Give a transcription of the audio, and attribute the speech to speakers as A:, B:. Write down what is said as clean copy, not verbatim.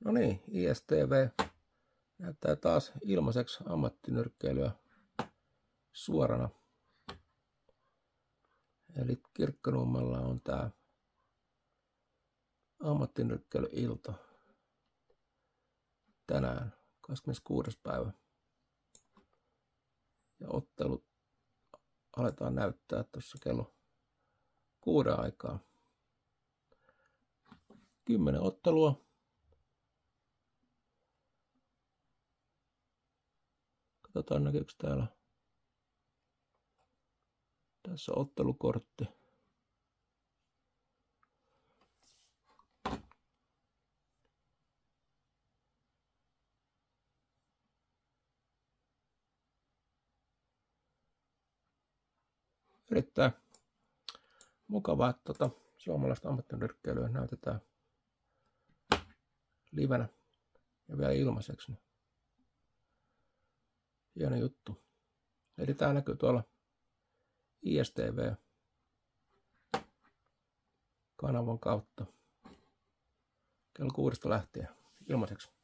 A: No niin, ISTV näyttää taas ilmaiseksi ammattinyrkkeilyä suorana. Eli Kirkkonummella on tää ammattinyrkkeilyilta tänään 26. päivä. Ja ottelut aletaan näyttää tuossa kello 6 aikaa. 10 ottelua. Katsotaan näkyykö täällä. Tässä on ottelukortti. Erittäin mukavaa, että suomalaista ammattinyrkkeilyä näytetään livenä ja vielä ilmaiseksi. Hieno juttu. Eli tää näkyy tuolla ISTV-kanavan kautta kello 6 lähtien ilmaiseksi.